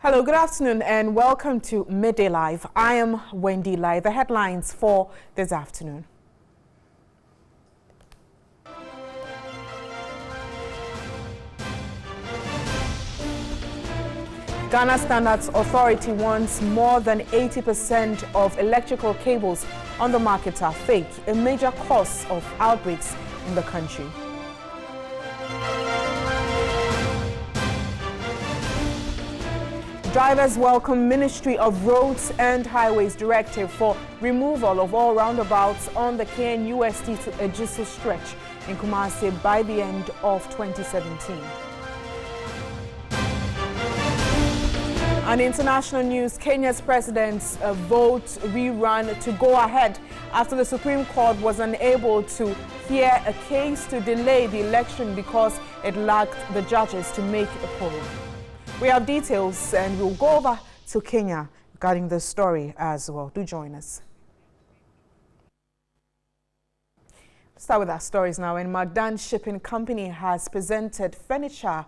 Hello, good afternoon and welcome to Midday Live. I am Wendy Lai. The headlines for this afternoon. Ghana Standards Authority wants more than 80% of electrical cables on the market are fake, a major cause of outbreaks in the country. Drivers welcome Ministry of Roads and Highways directive for removal of all roundabouts on the KNUST to Ejisu stretch in Kumasi by the end of 2017. On international news, Kenya's president's vote rerun to go ahead after the Supreme Court was unable to hear a case to delay the election because it lacked the judges to make a quorum. We have details and we'll go over to Kenya regarding this story as well. Do join us. Start with our stories now. And Magdan Shipping Company has presented furniture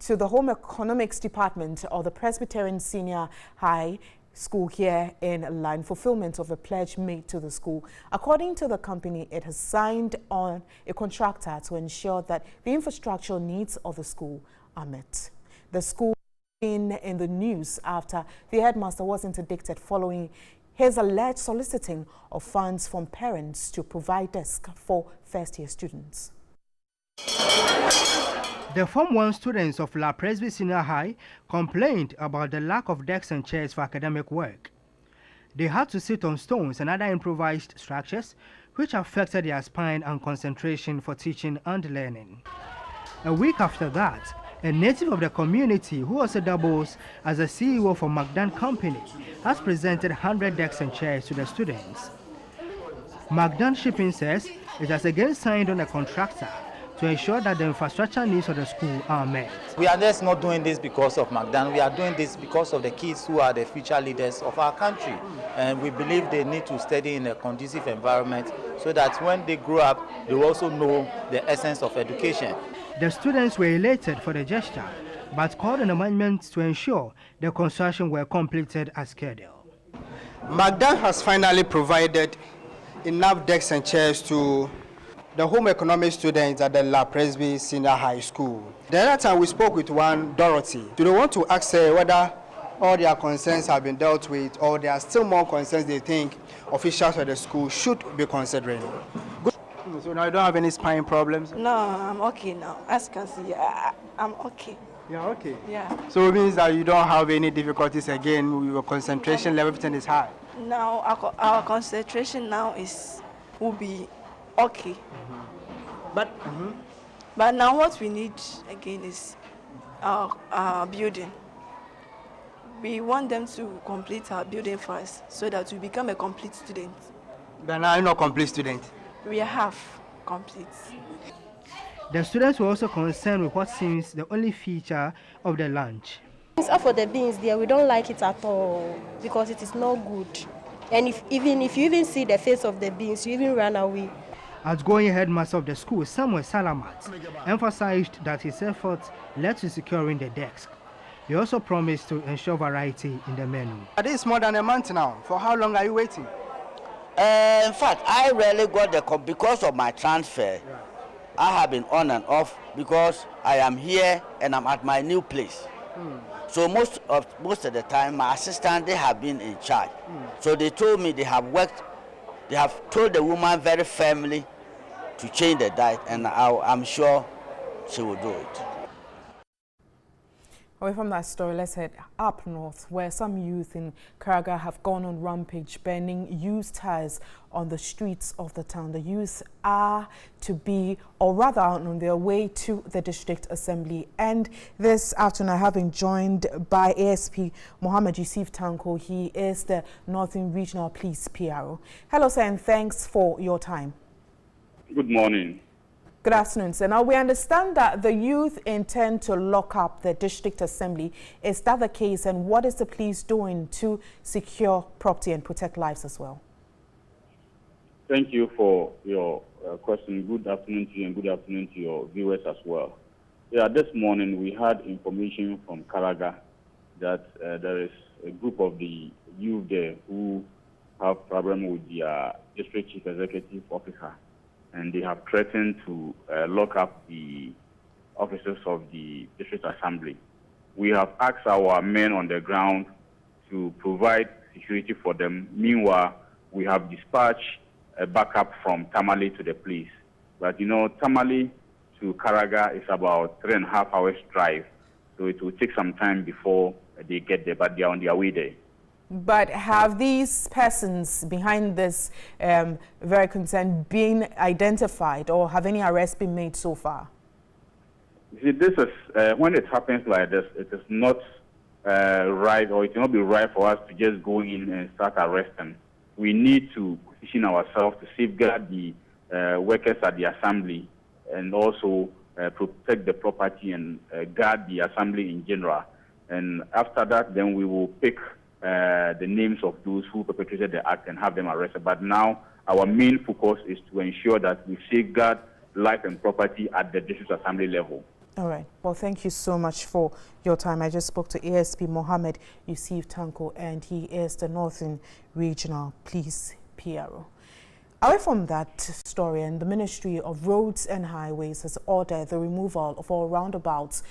to the Home Economics Department of the Presbyterian Senior High School here in line fulfillment of a pledge made to the school. According to the company, it has signed on a contractor to ensure that the infrastructural needs of the school are met. The school in the news after the headmaster was interdicted following his alleged soliciting of funds from parents to provide desks for first-year students. The Form 1 students of La Presby Senior High complained about the lack of desks and chairs for academic work. They had to sit on stones and other improvised structures, which affected their spine and concentration for teaching and learning. A week after that, a native of the community who also doubles as a CEO for Magdan Company has presented 100 desks and chairs to the students. Magdan Shipping says it has again signed on a contractor to ensure that the infrastructure needs of the school are met. We are just not doing this because of Magdan. We are doing this because of the kids who are the future leaders of our country. And we believe they need to study in a conducive environment so that when they grow up, they will also know the essence of education. The students were elated for the gesture, but called an amendment to ensure the construction were completed as scheduled. Magdan has finally provided enough desks and chairs to the home economics students at the La Presby Senior High School. The other time we spoke with one Dorothy. Do they want to ask her whether all their concerns have been dealt with or there are still more concerns they think officials of the school should be considering? Good. So now you don't have any spine problems? No, I'm okay now. As you can see, I'm okay. Yeah, okay. Yeah. So it means that you don't have any difficulties again, your concentration level, everything is high? Now, our concentration now will be okay. But now what we need again is our building. We want them to complete our building first so that we become a complete student. But now you're not a complete student? We are half complete. The students were also concerned with what seems the only feature of the lunch. As for the beans there, we don't like it at all because it is not good. And if you even see the face of the beans, you even run away. Outgoing headmaster of the school, Samuel Salamat, emphasized that his efforts led to securing the desk. He also promised to ensure variety in the menu. It is more than a month now. For how long are you waiting? In fact, I rarely got because of my transfer. Yeah. I have been on and off because I am here and I'm at my new place. So most of the time, my assistant, they have been in charge. So they told me they have told the woman very firmly to change the diet, and I'm sure she will do it. Away from that story, let's head up north, where some youth in Karaga have gone on rampage, burning used tires on the streets of the town. The youth are to be, or rather on their way to the district assembly. And this afternoon, I have been joined by ASP Mohammed Yusuf Tanko. He is the Northern Regional Police PRO. Hello, sir, and thanks for your time. Good morning. Good afternoon, sir. Now, we understand that the youth intend to lock up the district assembly. Is that the case, and what is the police doing to secure property and protect lives as well? Thank you for your question. Good afternoon to you, and good afternoon to your viewers as well. Yeah, this morning we had information from Karaga that there is a group of the youth there who have problem with the district chief executive officer, and they have threatened to lock up the officers of the district assembly. We have asked our men on the ground to provide security for them. Meanwhile, we have dispatched a backup from Tamale to the place. But you know, Tamale to Karaga is about 3.5 hours drive, so it will take some time before they get there, but they are on their way there. But have these persons behind this very concern been identified, or have any arrests been made so far? See, this is when it happens like this, it is not right, or it will not be right for us to just go in and start arresting. We need to position ourselves to safeguard the workers at the assembly, and also protect the property and guard the assembly in general. And after that, then we will pick the names of those who perpetrated the act and have them arrested. But now our main focus is to ensure that we safeguard life and property at the district assembly level. All right. Well, thank you so much for your time. I just spoke to ASP Mohammed Yusuf Tanko, and he is the Northern Regional Police PRO. Away from that story, and the Ministry of Roads and Highways has ordered the removal of all roundabouts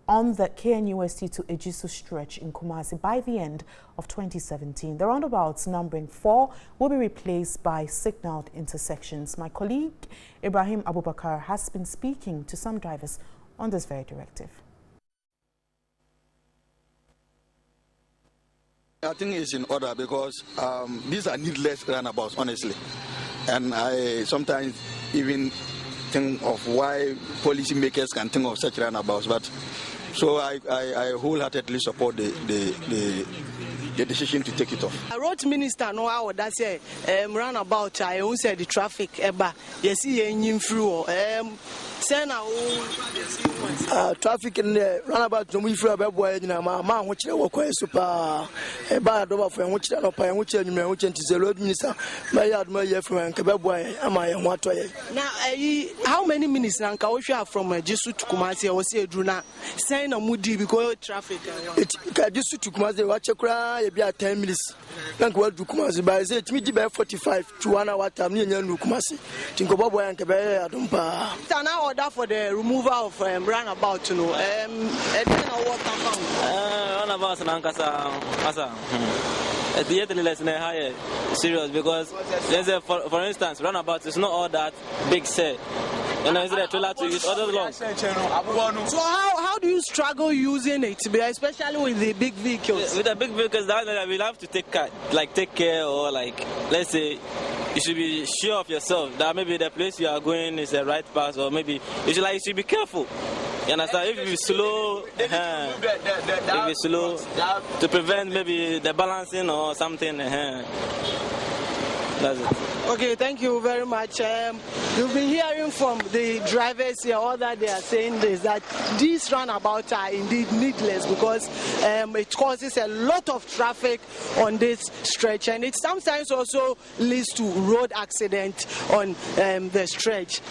on the KNUST to Ejisu stretch in Kumasi by the end of 2017. The roundabouts, numbering 4, will be replaced by signaled intersections. My colleague Ibrahim Abubakar has been speaking to some drivers on this very directive. I think it's in order because these are needless roundabouts, honestly. And I sometimes even think of why policymakers can think of such roundabouts. But so I wholeheartedly support the decision to take it off. Road minister no how that say roundabout I who said the traffic eba yes yin through traffic in the roundabout no free abeboy nyina ma ho kire wo kwa super e ba do ba fo ho kire no pa ho kire nyuma ho kire nti road minister ma yard ma ye from nke beboy ama ye ho atoye. Now how many minutes na nka wo hwa from Ejisu to Kumasi wo se edru na say na mudi because traffic ka Ejisu to Kumasi wa chekura ye bia 10 minutes na nka wa du Kumasi ba say it me di by 45 to 1 hour time ni nya nu Kumasi tinko beboy nke be adumpa now order for the removal of roundabout you know roundabout na nkasa asa the yet less na higher serious because let's say for instance roundabout is not all that big say. And is a trailer to use other long. So how do you struggle using it, especially with the big vehicles? With the big vehicles, that we'll have to take care, or like let's say you should be sure of yourself that maybe the place you are going is the right path, or maybe you should be careful. You understand? If you slow, to prevent maybe the balancing or something. That's it. Okay, thank you very much. You've been hearing from the drivers here. All that they are saying is that these roundabouts are indeed needless because it causes a lot of traffic on this stretch, and it sometimes also leads to road accidents on the stretch.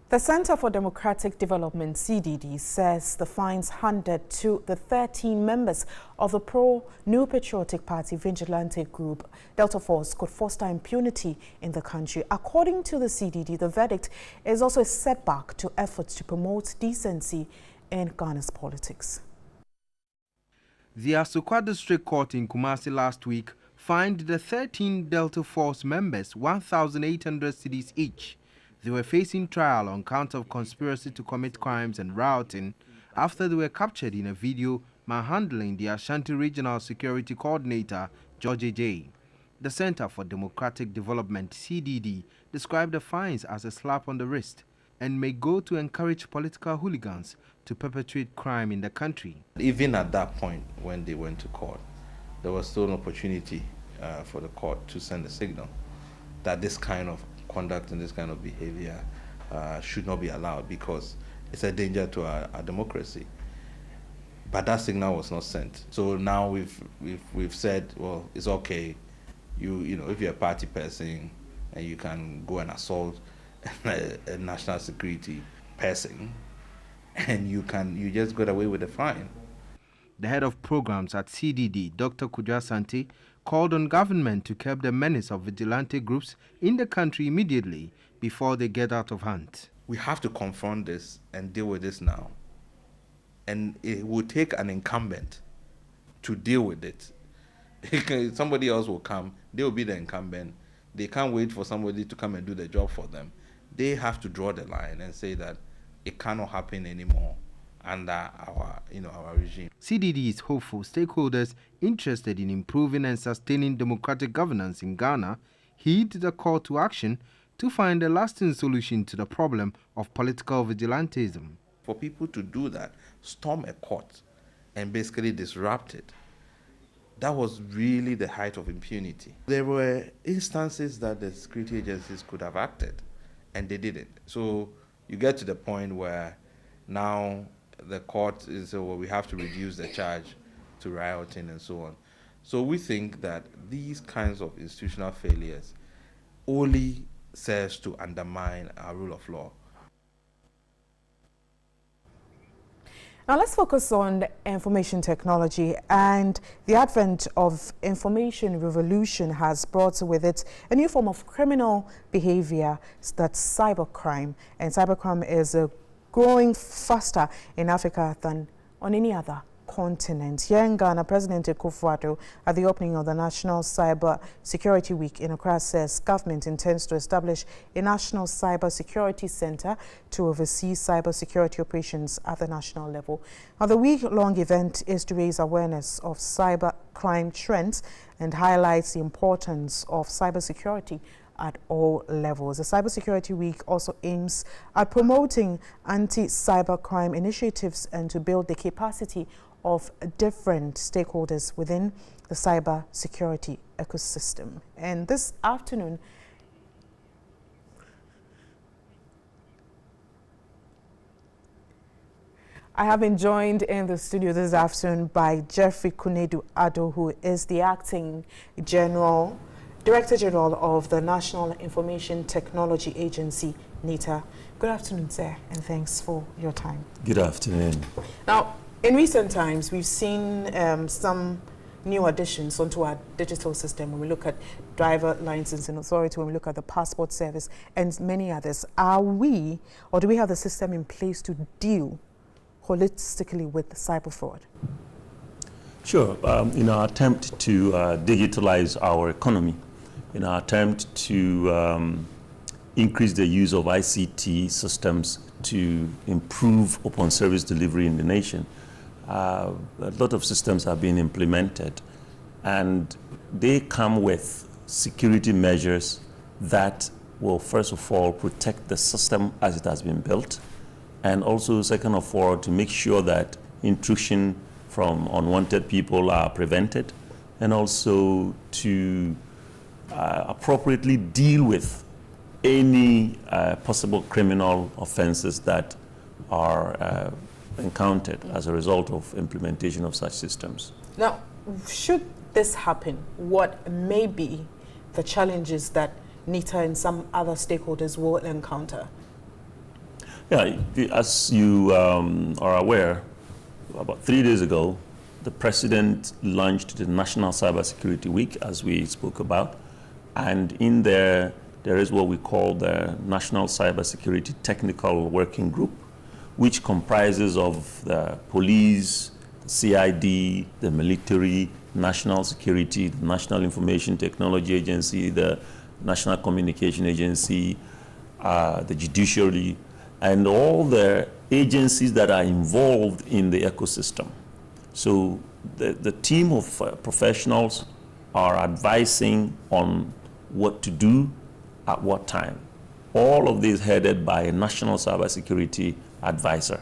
The Center for Democratic Development, CDD, says the fines handed to the 13 members of the pro-New Patriotic Party vigilante group, Delta Force, could foster impunity in the country. According to the CDD, the verdict is also a setback to efforts to promote decency in Ghana's politics. The Asukwa District Court in Kumasi last week fined the 13 Delta Force members 1,800 cedis each. They were facing trial on count of conspiracy to commit crimes and rioting after they were captured in a video manhandling the Ashanti Regional Security Coordinator, George J. The Center for Democratic Development, CDD, described the fines as a slap on the wrist and may go to encourage political hooligans to perpetrate crime in the country. Even at that point, when they went to court, there was still an opportunity for the court to send a signal that this kind of conduct and this kind of behavior should not be allowed because it's a danger to our democracy. But that signal was not sent. So now we've said, well, it's okay. You know, if you're a party person and you can go and assault a national security person, and you just got away with a fine. The head of programs at CDD, Dr. Kudjo Asante, called on government to curb the menace of vigilante groups in the country immediately before they get out of hand. We have to confront this and deal with this now. And it will take an incumbent to deal with it. Somebody else will come, they will be the incumbent. They can't wait for somebody to come and do the job for them. They have to draw the line and say that it cannot happen anymore under our regime. CDD is hopeful stakeholders interested in improving and sustaining democratic governance in Ghana heed the call to action to find a lasting solution to the problem of political vigilantism. For people to do that, storm a court and basically disrupt it, that was really the height of impunity. There were instances that the security agencies could have acted, and they didn't. So you get to the point where now the court is, well, we have to reduce the charge to rioting and so on. So we think that these kinds of institutional failures only serves to undermine our rule of law. Now let's focus on information technology, and the advent of information revolution has brought with it a new form of criminal behavior, that's cybercrime. And cybercrime is growing faster in Africa than on any other continent. Here in Ghana, President Akufo-Addo, at the opening of the National Cyber Security Week in Accra, says government intends to establish a National Cyber Security Center to oversee cyber security operations at the national level. Now, the week-long event is to raise awareness of cyber crime trends and highlights the importance of cybersecurity at all levels. The Cybersecurity Week also aims at promoting anti-cybercrime initiatives and to build the capacity of different stakeholders within the cyber security ecosystem. And this afternoon, I have been joined in the studio this afternoon by Jeffrey Kunedu-Addo, who is the acting Director General of the National Information Technology Agency, NITA. Good afternoon, sir, and thanks for your time. Good afternoon. Now, in recent times, we've seen some new additions onto our digital system when we look at driver licensing authority, when we look at the passport service, and many others. Are we, or do we have the system in place to deal holistically with cyber fraud? Sure. In our attempt to digitalize our economy, in our attempt to increase the use of ICT systems to improve open service delivery in the nation, a lot of systems have been implemented, and they come with security measures that will, first of all, protect the system as it has been built, and also, second of all, to make sure that intrusion from unwanted people are prevented, and also to appropriately deal with any possible criminal offenses that are encountered as a result of implementation of such systems. Now, should this happen, what may be the challenges that NITA and some other stakeholders will encounter? Yeah, as you are aware, about 3 days ago, the President launched the National Cybersecurity Week, as we spoke about, and in there is what we call the National Cybersecurity Technical Working Group, which comprises of the police, the CID, the military, national security, the National Information Technology Agency, the National Communication Agency, the judiciary, and all the agencies that are involved in the ecosystem. So the team of professionals are advising on what to do at what time. All of this headed by a national cybersecurity advisor.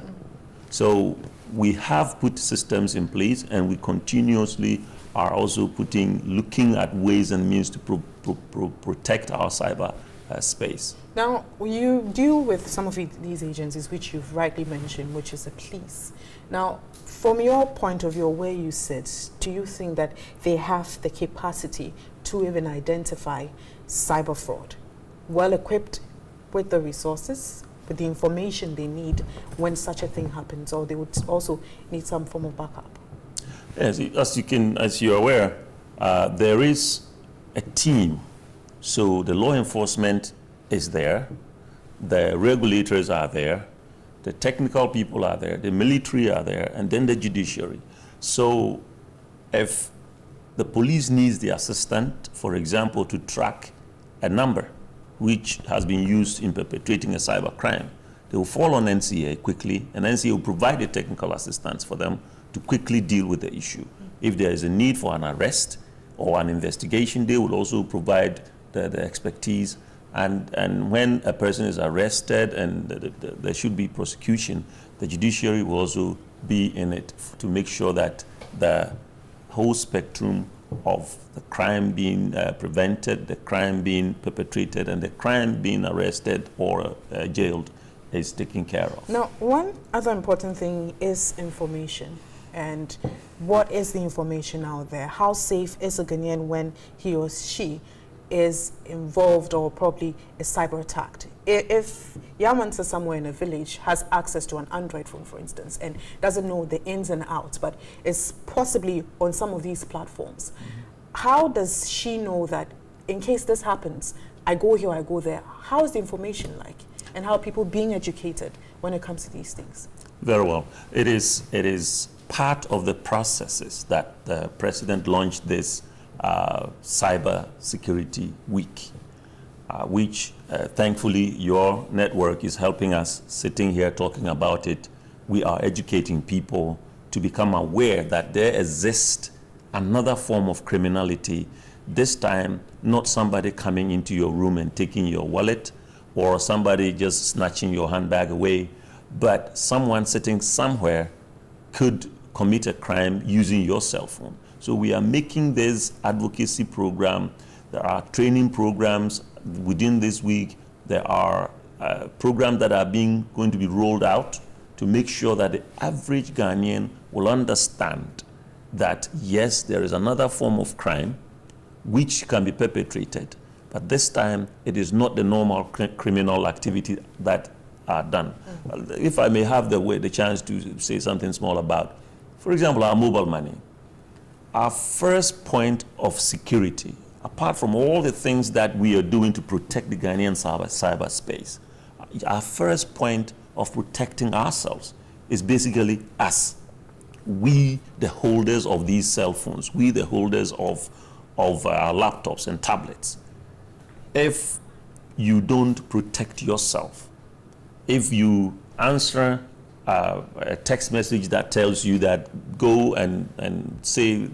So we have put systems in place, and we continuously are also looking at ways and means to protect our cyber space. Now, you deal with some of these agencies, which you've rightly mentioned, which is the police. Now, from your point of view, where you sit, do you think that they have the capacity to even identify cyber fraud? Well equipped, with the resources, with the information they need when such a thing happens, or they would also need some form of backup? Yes, as you're aware, there is a team. So the law enforcement is there, the regulators are there, the technical people are there, the military are there, and then the judiciary. So if the police needs the assistant, for example, to track a number which has been used in perpetrating a cyber crime, they will fall on NCA quickly, and NCA will provide the technical assistance for them to quickly deal with the issue. If there is a need for an arrest or an investigation, they will also provide the expertise. And when a person is arrested and there should be prosecution, the judiciary will also be in it to make sure that the whole spectrum of the crime being prevented, the crime being perpetrated, and the crime being arrested or jailed is taken care of. Now, one other important thing is information. And what is the information out there? How safe is a Ghanaian when he or she is involved or probably is cyber attacked? If Yamansa somewhere in a village has access to an Android phone, for instance, and doesn't know the ins and outs, but is possibly on some of these platforms, how does she know that in case this happens, I go here, I go there? How is the information like? And how are people being educated when it comes to these things? Very well. It is part of the processes that the president launched this Cyber Security Week, which thankfully your network is helping us sitting here talking about it. We are educating people to become aware that there exists another form of criminality, this time not somebody coming into your room and taking your wallet or somebody just snatching your handbag away, but someone sitting somewhere could commit a crime using your cell phone. So we are making this advocacy program. There are training programs within this week. There are programs that are going to be rolled out to make sure that the average Ghanaian will understand that, yes, there is another form of crime which can be perpetrated, but this time it is not the normal criminal activity that are done. If I may have the chance to say something small about, for example, our mobile money. Our first point of security, apart from all the things that we are doing to protect the Ghanaian cyberspace, our first point of protecting ourselves is basically us. We, the holders of these cell phones, we, the holders of our laptops and tablets. If you don't protect yourself, if you answer a text message that tells you that go and say,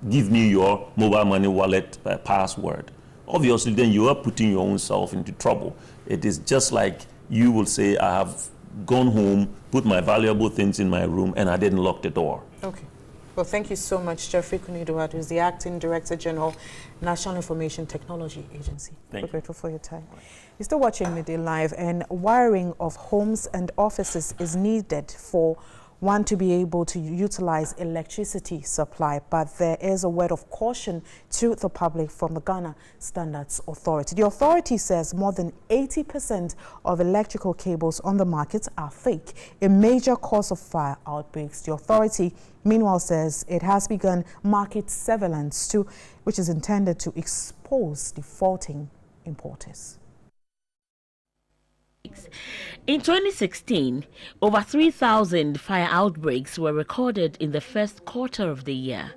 give me your mobile money wallet password, obviously then you are putting your own self into trouble. It is just like you will say, I have gone home, put my valuable things in my room, and I didn't lock the door. Okay. Well, thank you so much, Jeffrey Kuniduat, who's the Acting Director General, National Information Technology Agency. We're grateful for your time. You're still watching Midday Live, and wiring of homes and offices is needed for one to be able to utilize electricity supply, but there is a word of caution to the public from the Ghana Standards Authority. The authority says more than 80% of electrical cables on the market are fake, a major cause of fire outbreaks. The authority, meanwhile, says it has begun market surveillance which is intended to expose defaulting importers. In 2016, over 3,000 fire outbreaks were recorded in the first quarter of the year.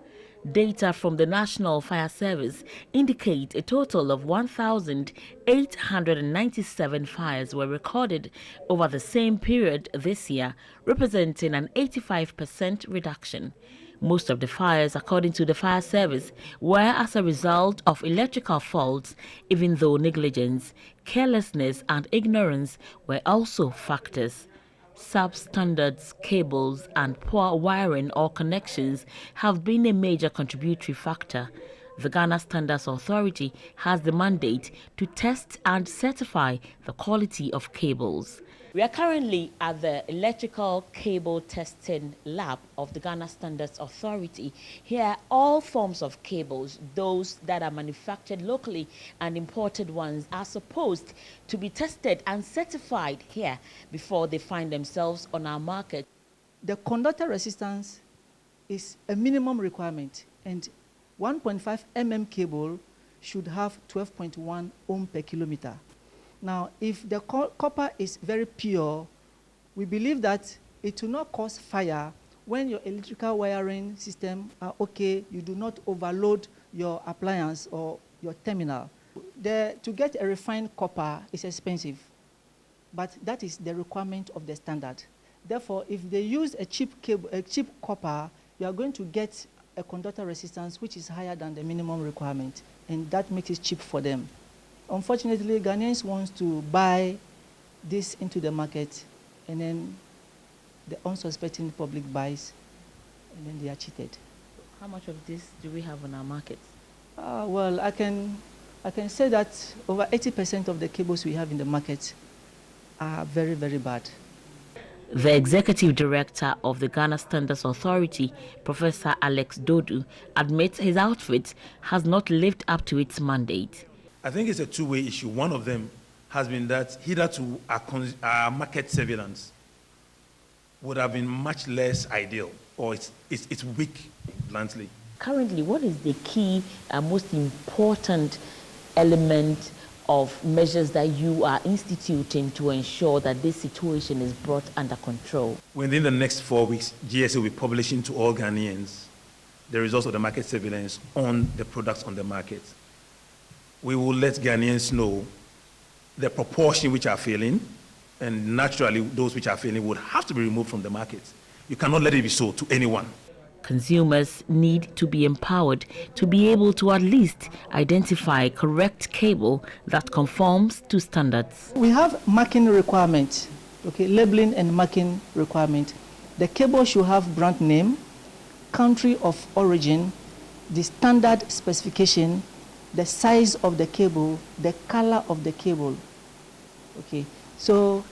Data from the National Fire Service indicate a total of 1,897 fires were recorded over the same period this year, representing an 85% reduction. Most of the fires, according to the fire service, were as a result of electrical faults, even though negligence, carelessness and ignorance were also factors. Substandards, cables and poor wiring or connections have been a major contributory factor. The Ghana Standards Authority has the mandate to test and certify the quality of cables. We are currently at the Electrical Cable Testing Lab of the Ghana Standards Authority. Here, all forms of cables, those that are manufactured locally and imported ones, are supposed to be tested and certified here before they find themselves on our market. The conductor resistance is a minimum requirement, and 1.5 mm cable should have 12.1 ohm per kilometer. Now, if the copper is very pure, we believe that it will not cause fire when your electrical wiring system are okay. You do not overload your appliance or your terminal. To get a refined copper is expensive, but that is the requirement of the standard. Therefore, if they use a cheap copper, you are going to get a conductor resistance which is higher than the minimum requirement, and that makes it cheap for them. Unfortunately, Ghanaians want to buy this into the market, and then the unsuspecting public buys, and then they are cheated. How much of this do we have on our market? Well, I can say that over 80% of the cables we have in the market are very, very bad. The Executive Director of the Ghana Standards Authority, Professor Alex Dodu, admits his outfit has not lived up to its mandate. I think it's a two-way issue. One of them has been that hitherto our market surveillance would have been much less ideal, or it's weak, bluntly. Currently, what is the key and most important element of measures that you are instituting to ensure that this situation is brought under control? Within the next 4 weeks, GSA will be publishing to all Ghanaians the results of the market surveillance on the products on the market. We will let Ghanaians know the proportion which are failing, and naturally those which are failing would have to be removed from the market. You cannot let it be sold to anyone. Consumers need to be empowered to be able to at least identify correct cable that conforms to standards. We have marking requirements, okay, labeling and marking requirement. The cable should have brand name, country of origin, the standard specification, the size of the cable, the color of the cable. Okay, so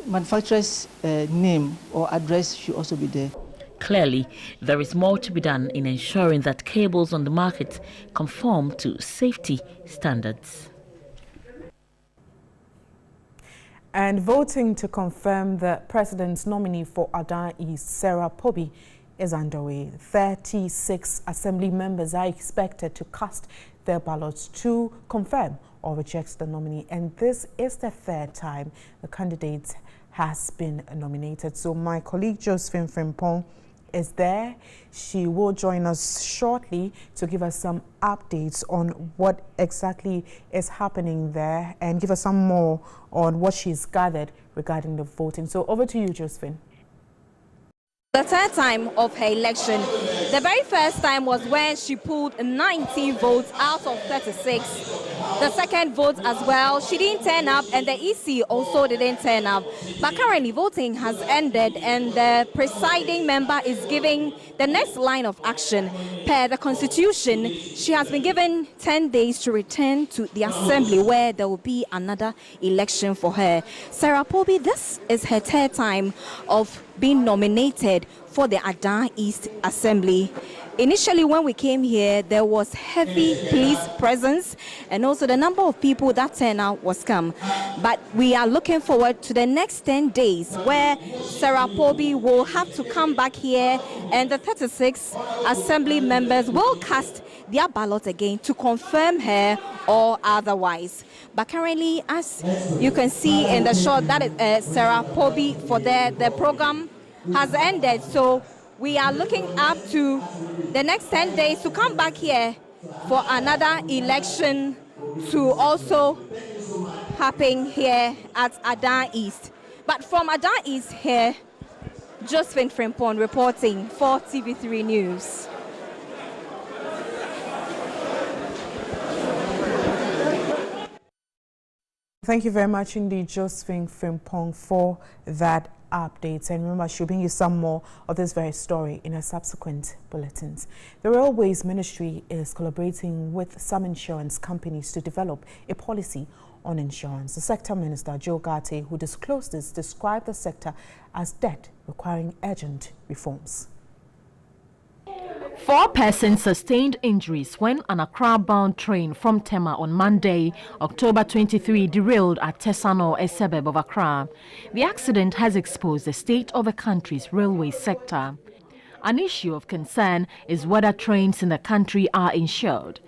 manufacturer's name or address should also be there. Clearly, there is more to be done in ensuring that cables on the market conform to safety standards. And voting to confirm the president's nominee for Adan East, Sarah Pobi, is underway. 36 assembly members are expected to cast their ballots to confirm or reject the nominee, and this is the third time the candidate has been nominated. So my colleague Josephine Frimpong is there. She will join us shortly to give us some updates on what exactly is happening there and give us some more on what she's gathered regarding the voting. So over to you, Josephine. The third time of her election. The very first time was when she pulled 19 votes out of 36. The second vote as well, she didn't turn up, and the EC also didn't turn up. But currently voting has ended, and the presiding member is giving the next line of action. Per the Constitution, she has been given 10 days to return to the assembly where there will be another election for her. Sarah Pobi, this is her third time of being nominated for the Adan East Assembly. Initially, when we came here, there was heavy police presence, and also the number of people that turned out was come. But we are looking forward to the next 10 days where Sarah Pobi will have to come back here, and the 36 assembly members will cast their ballot again to confirm her or otherwise. But currently, as you can see in the shot, that is Sarah Pobi for the program has ended. So we are looking up to the next 10 days to come back here for another election to also happen here at Adan East. But from Adan East here, Josephine Frimpong reporting for TV3 News. Thank you very much indeed, Josephine Frimpong, for that update. And remember, she'll bring you some more of this very story in her subsequent bulletins. The Railways Ministry is collaborating with some insurance companies to develop a policy on insurance. The sector minister, Joe Ghartey, who disclosed this, described the sector as dead, requiring urgent reforms. 4 persons sustained injuries when an Accra-bound train from Tema on Monday, October 23, derailed at Tesano, a suburb of Accra. The accident has exposed the state of the country's railway sector. An issue of concern is whether trains in the country are insured.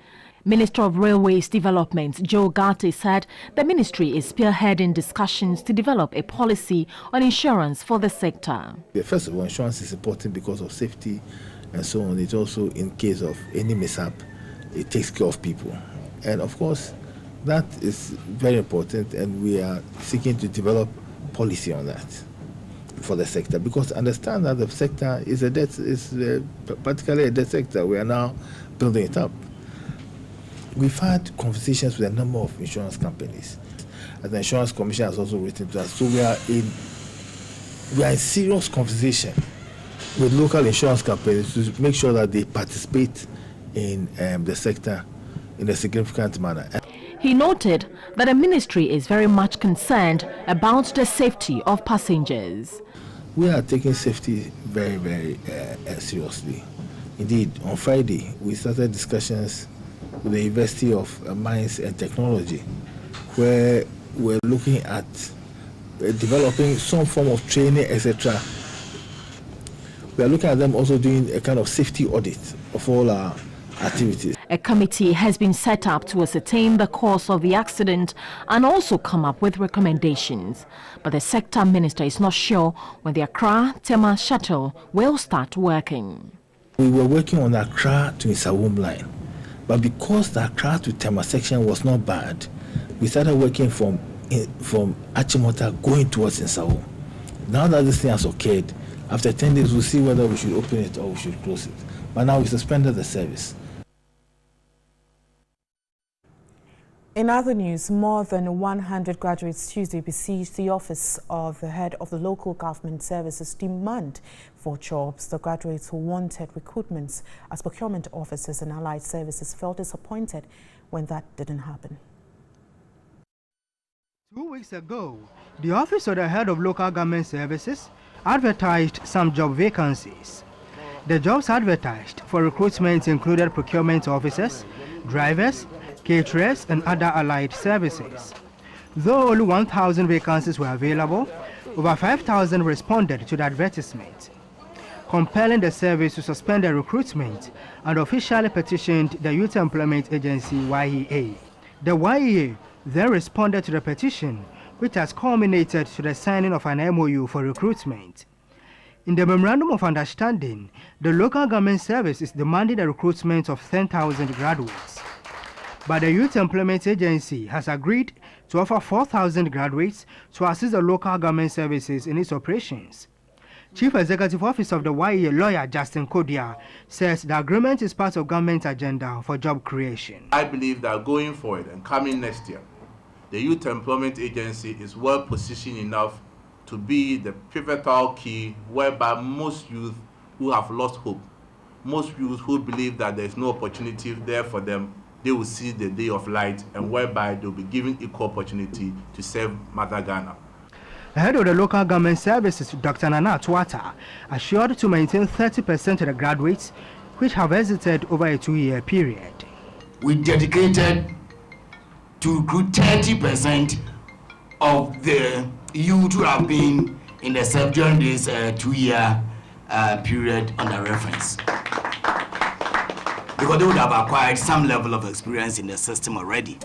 Minister of Railways Development Joe Ghartey said the ministry is spearheading discussions to develop a policy on insurance for the sector. First of all, insurance is important because of safety and so on. It's also, in case of any mishap, it takes care of people. And of course, that is very important, and we are seeking to develop policy on that for the sector, because understand that the sector is particularly a dead sector. We are now building it up. We've had conversations with a number of insurance companies, and the Insurance Commission has also written to us. So we are in serious conversation with local insurance companies to make sure that they participate in the sector in a significant manner. He noted that the ministry is very much concerned about the safety of passengers. We are taking safety very, very seriously. Indeed, on Friday, we started discussions with the University of Mines and Technology, where we're looking at developing some form of training, etc. We are looking at them also doing a kind of safety audit of all our activities. A committee has been set up to ascertain the cause of the accident and also come up with recommendations. But the sector minister is not sure when the Accra-Tema shuttle will start working. We were working on the Accra to Nsawam line, but because the Accra to Tema section was not bad, we started working from Achimota going towards Nsawam. Now that this thing has occurred, after 10 days, we'll see whether we should open it or we should close it. But now we suspended the service. In other news, more than 100 graduates Tuesday besieged the office of the head of the local government services demand for jobs. The graduates who wanted recruitments as procurement officers and allied services felt disappointed when that didn't happen. 2 weeks ago, the office of the head of local government services advertised some job vacancies. The jobs advertised for recruitment included procurement officers, drivers, caterers, and other allied services. Though only 1,000 vacancies were available, over 5,000 responded to the advertisement, compelling the service to suspend the recruitment and officially petitioned the Youth Employment Agency, YEA. The YEA then responded to the petition, which has culminated to the signing of an MOU for recruitment. In the Memorandum of Understanding, the local government service is demanding the recruitment of 10,000 graduates. But the Youth Employment Agency has agreed to offer 4,000 graduates to assist the local government services in its operations. Chief Executive Officer of the YEA, lawyer Justin Kodia, says the agreement is part of government agenda for job creation. I believe that going forward and coming next year, the Youth Employment Agency is well positioned enough to be the pivotal key whereby most youth who have lost hope, most youth who believe that there is no opportunity there for them, they will see the day of light, and whereby they will be given equal opportunity to serve Mother Ghana. The head of the local government services, Dr. Nana Tuata, assured to maintain 30% of the graduates which have exited over a 2-year period. We dedicated to recruit 30% of the youth who have been in the service during this 2-year period under reference, because they would have acquired some level of experience in the system already.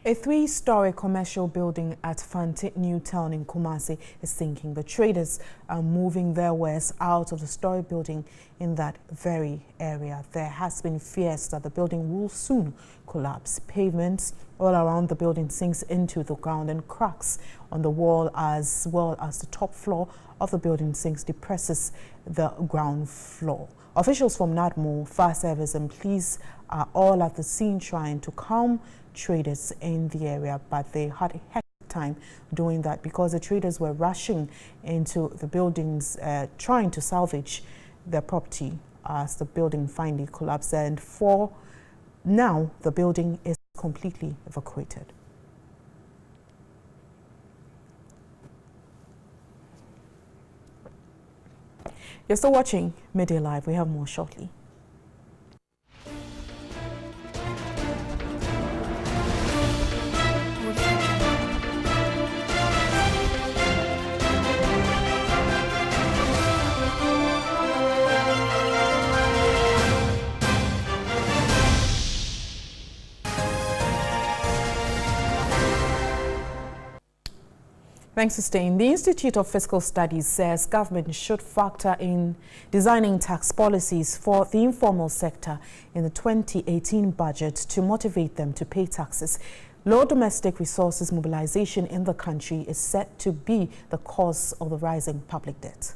A 3-story commercial building at Fante New Town in Kumasi is sinking. The traders are moving their wares out of the story building in that very area. There has been fears that the building will soon collapse. Pavements all around the building sinks into the ground, and cracks on the wall as well as the top floor of the building sinks depresses the ground floor. Officials from NADMO, Fire Service and police are all at the scene trying to calm traders in the area, but they had a hectic time doing that because the traders were rushing into the buildings trying to salvage their property as the building finally collapsed, and 4 Now the building is completely evacuated. You're still watching Midday Live. We have more shortly. Thanks for staying. The Institute of Fiscal Studies says government should factor in designing tax policies for the informal sector in the 2018 budget to motivate them to pay taxes. Low domestic resources mobilization in the country is set to be the cause of the rising public debt.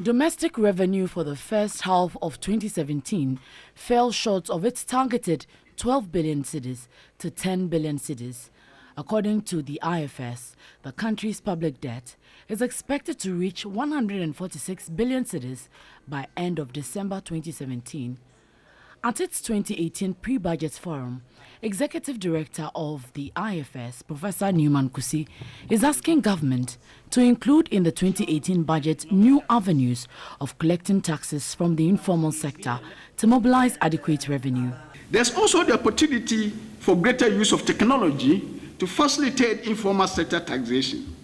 Domestic revenue for the first half of 2017 fell short of its targeted 12 billion cedis to 10 billion cedis. According to the IFS, the country's public debt is expected to reach 146 billion cedis by end of December 2017. At its 2018 pre-budget forum, Executive Director of the IFS, Professor Newman Kusi, is asking government to include in the 2018 budget new avenues of collecting taxes from the informal sector to mobilize adequate revenue. There's also the opportunity for greater use of technology to facilitate informal sector taxation.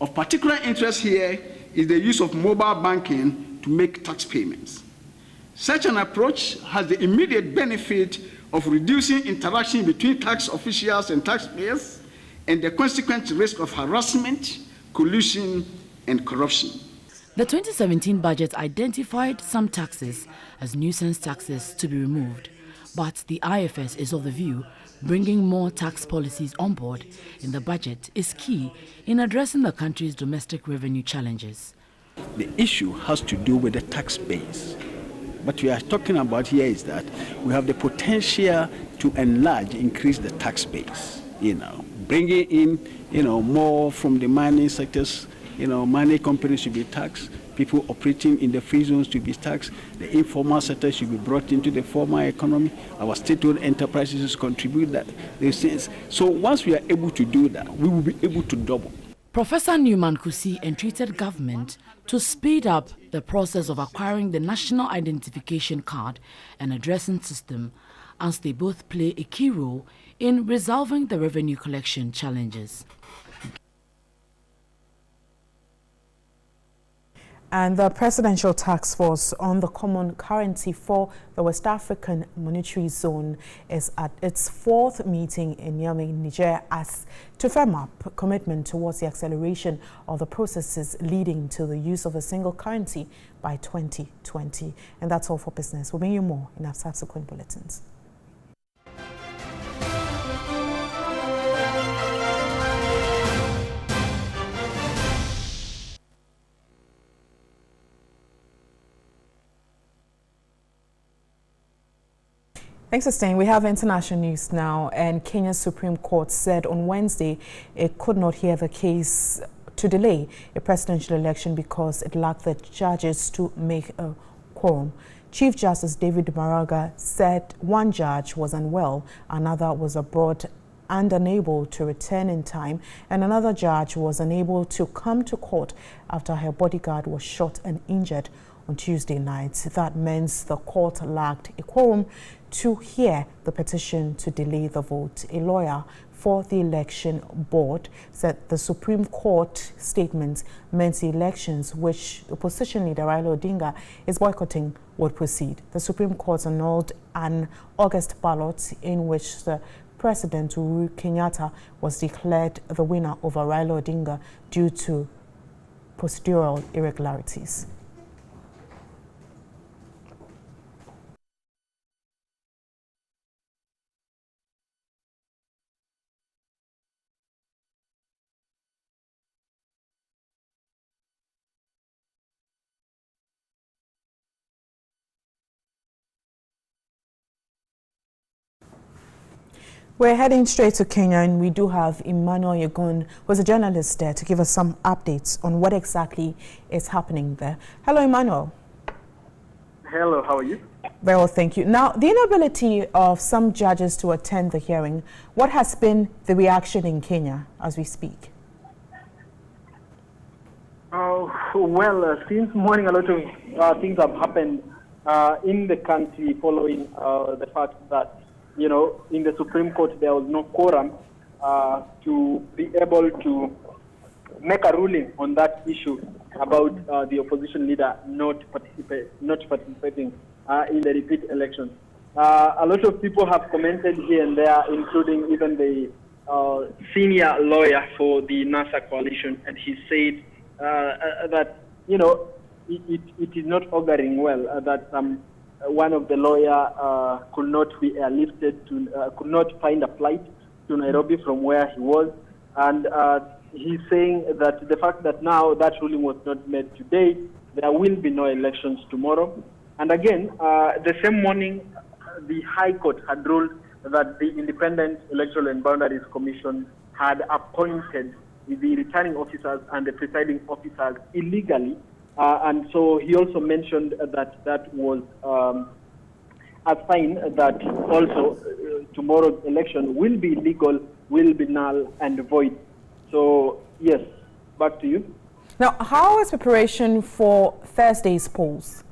Of particular interest here is the use of mobile banking to make tax payments. Such an approach has the immediate benefit of reducing interaction between tax officials and taxpayers and the consequent risk of harassment, collusion, and corruption. The 2017 budget identified some taxes as nuisance taxes to be removed, but the IFS is of the view bringing more tax policies on board in the budget is key in addressing the country's domestic revenue challenges. The issue has to do with the tax base. What we are talking about here is that we have the potential to enlarge, increase the tax base, bringing in, more from the mining sectors, mining companies should be taxed, people operating in the free zones to be taxed, the informal sector should be brought into the formal economy, our state-owned enterprises contribute those things. So once we are able to do that, we will be able to double. Professor Newman Kusi entreated government to speed up the process of acquiring the National Identification Card and addressing system, as they both play a key role in resolving the revenue collection challenges. And the Presidential Task Force on the Common Currency for the West African Monetary Zone is at its fourth meeting in Niamey, Niger, as to firm up commitment towards the acceleration of the processes leading to the use of a single currency by 2020. And that's all for business. We'll bring you more in our subsequent bulletins. Thanks for staying. We have international news now, and Kenya's Supreme Court said on Wednesday it could not hear the case to delay a presidential election because it lacked the judges to make a quorum. Chief Justice David Maraga said one judge was unwell, another was abroad and unable to return in time, and another judge was unable to come to court after her bodyguard was shot and injured on Tuesday night. That means the court lacked a quorum to hear the petition to delay the vote. A lawyer for the election board said the Supreme Court statement meant the elections which opposition leader Raila Odinga is boycotting would proceed. The Supreme Court annulled an August ballot in which the President Uhuru Kenyatta was declared the winner over Raila Odinga due to procedural irregularities. We're heading straight to Kenya, and we do have Emmanuel Yegon, who's a journalist there, to give us some updates on what exactly is happening there. Hello, Emmanuel. Hello, how are you? Very well, thank you. Now, the inability of some judges to attend the hearing, what has been the reaction in Kenya as we speak? Well, since morning, a lot of things have happened in the country following the fact that, you know, in the Supreme Court there was no quorum to be able to make a ruling on that issue about the opposition leader not participating in the repeat election. A lot of people have commented here and there, including even the senior lawyer for the NASA coalition, and he said that, you know, it is not auguring well that one of the lawyer could not be airlifted to, could not find a flight to Nairobi from where he was, and he's saying that the fact that now that ruling was not made today, there will be no elections tomorrow. And again, the same morning, the High Court had ruled that the Independent Electoral and Boundaries Commission had appointed the returning officers and the presiding officers illegally. And so he also mentioned that that was a sign that also tomorrow's election will be illegal, will be null and void. So, yes, back to you. Now, how is preparation for Thursday's polls?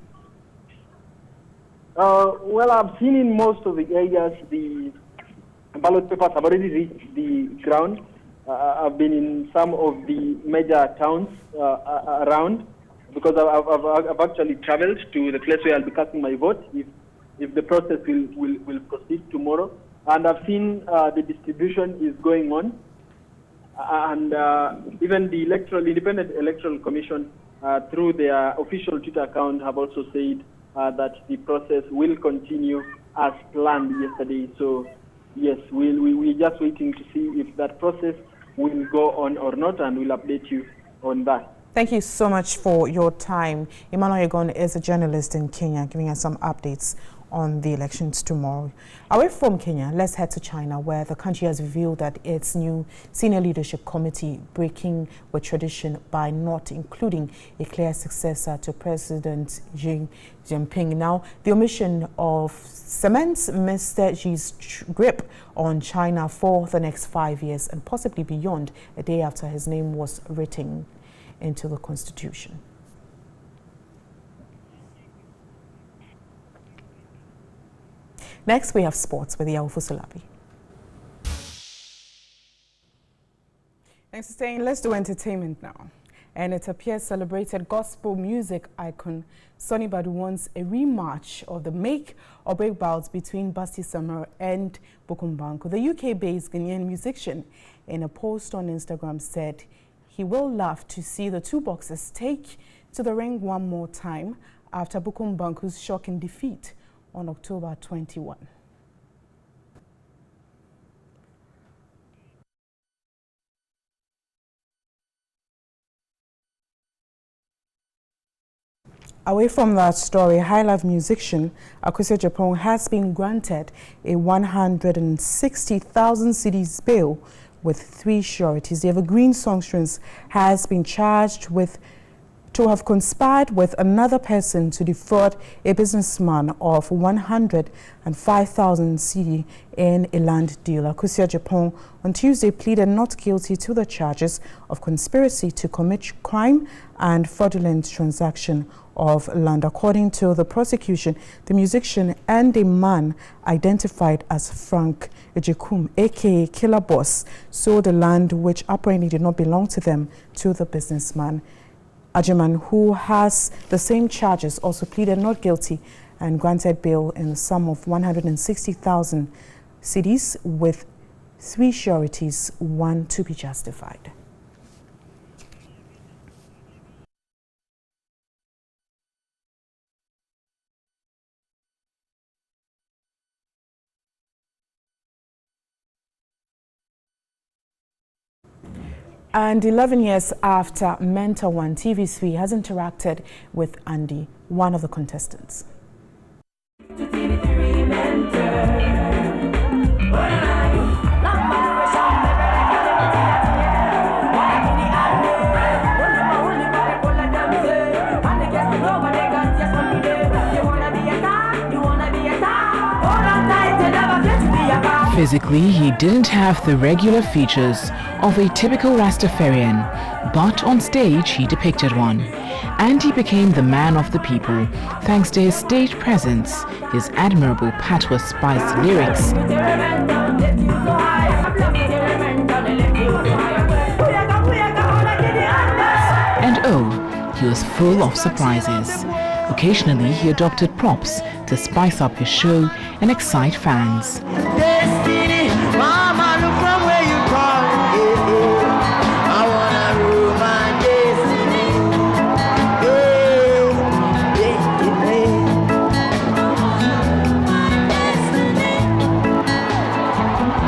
Well, I've seen in most of the areas the ballot papers have already reached the ground. I've been in some of the major towns around, because I've actually traveled to the place where I'll be casting my vote if the process will proceed tomorrow. And I've seen the distribution is going on. And even the Independent Electoral Commission, through their official Twitter account, have also said that the process will continue as planned yesterday. So, yes, we're just waiting to see if that process will go on or not, and we'll update you on that. Thank you so much for your time. Emmanuel Yegon is a journalist in Kenya, giving us some updates on the elections tomorrow. Away from Kenya, let's head to China, where the country has revealed that its new senior leadership committee breaking with tradition by not including a clear successor to President Xi Jinping. Now, the omission of cements Mr. Xi's grip on China for the next 5 years and possibly beyond, a day after his name was written into the constitution. Next, we have sports with Yaofu Sulabi. Thanks for staying. Let's do entertainment now. And it appears celebrated gospel music icon Sonny Badu wants a rematch of the make or break bouts between Basti Samar and Bukum Banku. The UK-based Ghanaian musician, in a post on Instagram, said he will love to see the two boxers take to the ring one more time after Bukum Banku's shocking defeat on October 21. Away from that story, High Life musician Akosua Japan has been granted a 160,000 cedis bail with 3 sureties. The Evergreen Songstress has been charged with to have conspired with another person to defraud a businessman of 105,000 cedi in a land deal. Akosua Japan on Tuesday pleaded not guilty to the charges of conspiracy to commit crime and fraudulent transaction of land. According to the prosecution, the musician and a man identified as Frank Ejekum, aka Killer Boss, sold the land which apparently did not belong to them to the businessman. Ajiman, who has the same charges, also pleaded not guilty and granted bail in the sum of 160,000 cedis with 3 sureties, 1 to be justified. And 11 years after Mentor One, TV3 has interacted with Andy, one of the contestants. Physically, he didn't have the regular features of a typical Rastafarian, but on stage he depicted one. And he became the man of the people thanks to his stage presence, his admirable patois spiced lyrics, and oh, he was full of surprises. Occasionally, he adopted props to spice up his show and excite fans. Destiny, mama, look from where you come. I wanna rule my destiny.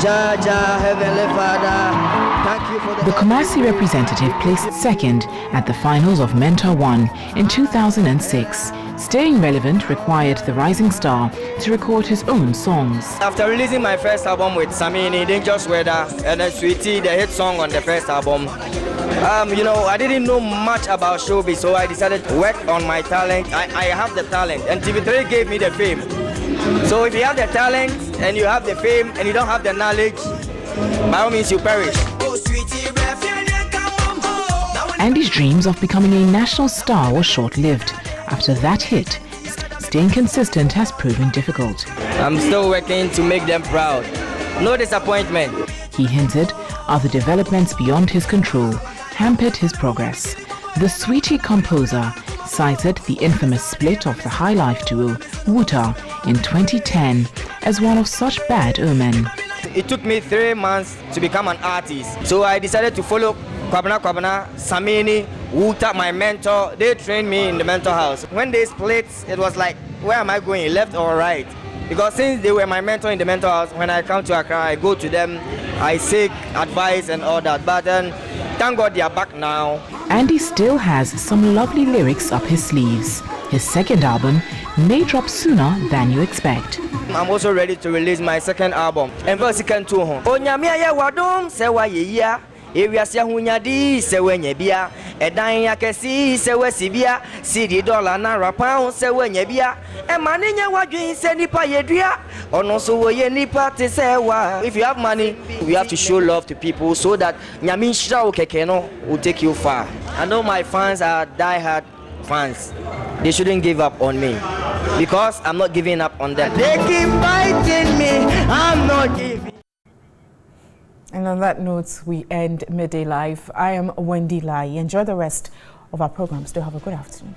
Jaja, Heavenly Father, thank you for the Kumasi representative placed second at the finals of Mentor 1 in 2006. Staying relevant required the rising star to record his own songs. After releasing my first album with Samini, Dangerous Weather, and then Sweetie, the hit song on the first album, I didn't know much about showbiz, so I decided to work on my talent. I have the talent, and TV3 gave me the fame. So if you have the talent, and you have the fame, and you don't have the knowledge, by all means you perish. Andy's dreams of becoming a national star were short-lived. After that hit, staying consistent has proven difficult. I'm still working to make them proud. No disappointment. He hinted other developments beyond his control hampered his progress. The Sweetie composer cited the infamous split of the High Life duo, Wuta, in 2010 as one of such bad omen. It took me 3 months to become an artist, so I decided to follow Kwabena, Samini, Wuta, my mentor. They trained me in the mentor house. When they split, it was like, where am I going, left or right? Because since they were my mentor in the mentor house, when I come to Accra, I go to them, I seek advice and all that. But then, thank God they are back now. Andy still has some lovely lyrics up his sleeves. His second album may drop sooner than you expect. I'm also ready to release my second album. And for second two home. Areas Yahunyadi, Sewenyebia, Edania Cassi, Sewesibia, CD dollar, Nara pound, Sewenyebia, and Maninya Wagi, Senipa Yedria, or no so Yenipa Tesewa. If you have money, we have to show love to people so that Nyamisha Kekeno will take you far. I know my fans are die-hard fans. They shouldn't give up on me because I'm not giving up on them. They keep fighting me, I'm not giving. And on that note, we end Midday Live. I am Wendy Lai. Enjoy the rest of our programs. Do have a good afternoon.